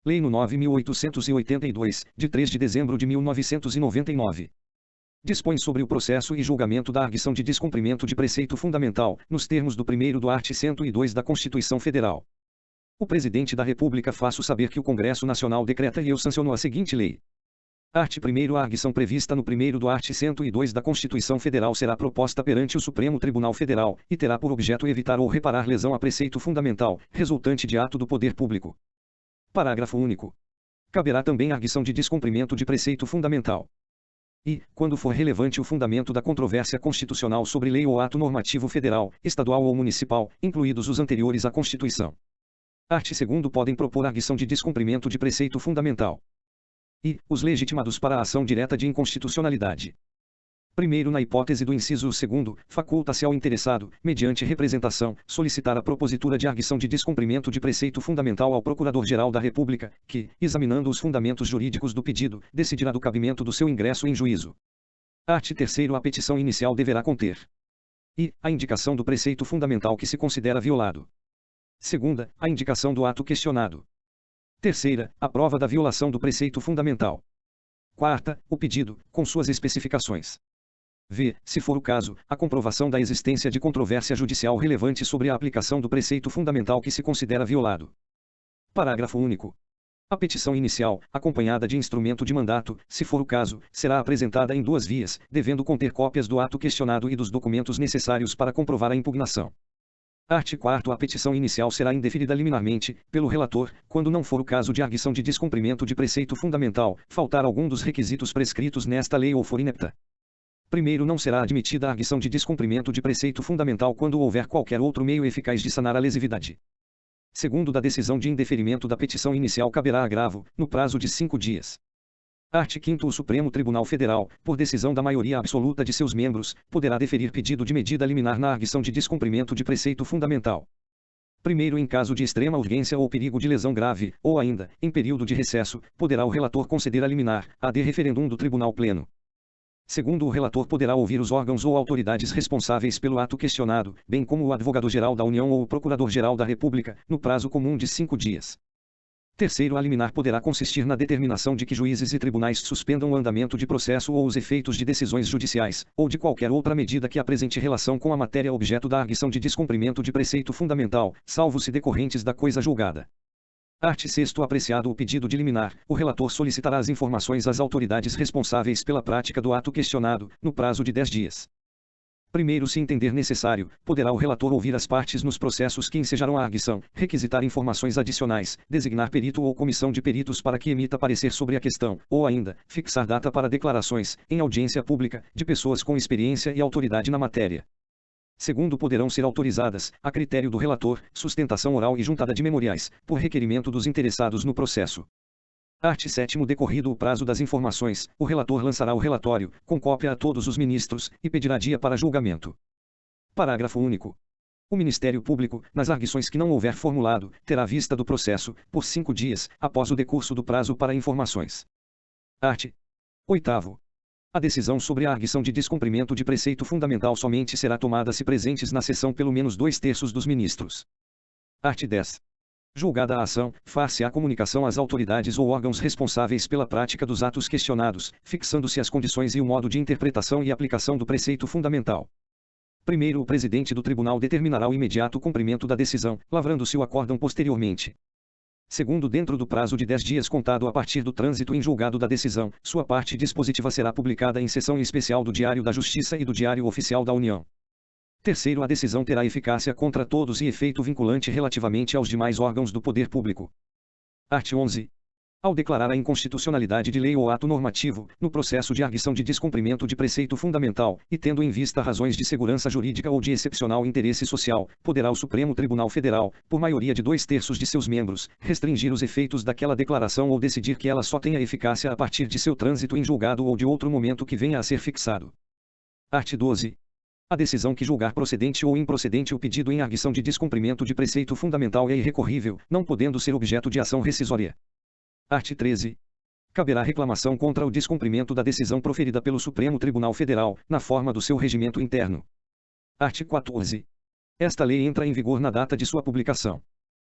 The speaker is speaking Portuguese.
Lei no 9.882, de 3 de dezembro de 1999. Dispõe sobre o processo e julgamento da arguição de descumprimento de preceito fundamental, nos termos do 1º do art. 102 da Constituição Federal. O Presidente da República faço saber que o Congresso Nacional decreta e eu sanciono a seguinte lei. Art. 1º. A arguição prevista no 1º do art. 102 da Constituição Federal será proposta perante o Supremo Tribunal Federal, e terá por objeto evitar ou reparar lesão a preceito fundamental, resultante de ato do poder público. Parágrafo único. Caberá também a arguição de descumprimento de preceito fundamental. E, quando for relevante o fundamento da controvérsia constitucional sobre lei ou ato normativo federal, estadual ou municipal, incluídos os anteriores à Constituição. Art. 2º. Podem propor arguição de descumprimento de preceito fundamental. E, os legitimados para a ação direta de inconstitucionalidade. Primeiro, na hipótese do inciso 2º, faculta-se ao interessado, mediante representação, solicitar a propositura de arguição de descumprimento de preceito fundamental ao Procurador-Geral da República, que, examinando os fundamentos jurídicos do pedido, decidirá do cabimento do seu ingresso em juízo. Art. 3º. A petição inicial deverá conter e a indicação do preceito fundamental que se considera violado. Segunda, a indicação do ato questionado. Terceira, a prova da violação do preceito fundamental. Quarta, o pedido, com suas especificações. V, se for o caso, a comprovação da existência de controvérsia judicial relevante sobre a aplicação do preceito fundamental que se considera violado. Parágrafo único. A petição inicial, acompanhada de instrumento de mandato, se for o caso, será apresentada em 2 vias, devendo conter cópias do ato questionado e dos documentos necessários para comprovar a impugnação. Art. 4º. A petição inicial será indeferida liminarmente, pelo relator, quando não for o caso de arguição de descumprimento de preceito fundamental, faltar algum dos requisitos prescritos nesta lei ou for inepta. Primeiro, não será admitida a arguição de descumprimento de preceito fundamental quando houver qualquer outro meio eficaz de sanar a lesividade. Segundo, da decisão de indeferimento da petição inicial caberá agravo, no prazo de 5 dias. Art. 5º. O Supremo Tribunal Federal, por decisão da maioria absoluta de seus membros, poderá deferir pedido de medida liminar na arguição de descumprimento de preceito fundamental. Primeiro, em caso de extrema urgência ou perigo de lesão grave, ou ainda, em período de recesso, poderá o relator conceder a liminar, ad referendum do Tribunal Pleno. Segundo, o relator poderá ouvir os órgãos ou autoridades responsáveis pelo ato questionado, bem como o Advogado-Geral da União ou o Procurador-Geral da República, no prazo comum de 5 dias. Terceiro, a liminar poderá consistir na determinação de que juízes e tribunais suspendam o andamento de processo ou os efeitos de decisões judiciais, ou de qualquer outra medida que apresente relação com a matéria objeto da arguição de descumprimento de preceito fundamental, salvo se decorrentes da coisa julgada. Art. 6º. Apreciado o pedido de liminar, o relator solicitará as informações às autoridades responsáveis pela prática do ato questionado, no prazo de 10 dias. Primeiro, se entender necessário, poderá o relator ouvir as partes nos processos que ensejarão a arguição, requisitar informações adicionais, designar perito ou comissão de peritos para que emita parecer sobre a questão, ou ainda, fixar data para declarações, em audiência pública, de pessoas com experiência e autoridade na matéria. Segundo, poderão ser autorizadas, a critério do relator, sustentação oral e juntada de memoriais, por requerimento dos interessados no processo. Art. 7º. Decorrido o prazo das informações, o relator lançará o relatório, com cópia a todos os ministros, e pedirá dia para julgamento. Parágrafo único. O Ministério Público, nas arguições que não houver formulado, terá vista do processo, por 5 dias, após o decurso do prazo para informações. Art. 8º. A decisão sobre a arguição de descumprimento de preceito fundamental somente será tomada se presentes na sessão pelo menos 2/3 dos ministros. Art. 10. Julgada a ação, far-se-á comunicação às autoridades ou órgãos responsáveis pela prática dos atos questionados, fixando-se as condições e o modo de interpretação e aplicação do preceito fundamental. Primeiro, o presidente do tribunal determinará o imediato cumprimento da decisão, lavrando-se o acórdão posteriormente. Segundo, dentro do prazo de 10 dias contado a partir do trânsito em julgado da decisão, sua parte dispositiva será publicada em seção especial do Diário da Justiça e do Diário Oficial da União. Terceiro, a decisão terá eficácia contra todos e efeito vinculante relativamente aos demais órgãos do poder público. Art. 11. Ao declarar a inconstitucionalidade de lei ou ato normativo, no processo de arguição de descumprimento de preceito fundamental, e tendo em vista razões de segurança jurídica ou de excepcional interesse social, poderá o Supremo Tribunal Federal, por maioria de 2/3 de seus membros, restringir os efeitos daquela declaração ou decidir que ela só tenha eficácia a partir de seu trânsito em julgado ou de outro momento que venha a ser fixado. Art. 12. A decisão que julgar procedente ou improcedente o pedido em arguição de descumprimento de preceito fundamental é irrecorrível, não podendo ser objeto de ação rescisória. Art. 13. Caberá reclamação contra o descumprimento da decisão proferida pelo Supremo Tribunal Federal, na forma do seu regimento interno. Art. 14. Esta lei entra em vigor na data de sua publicação.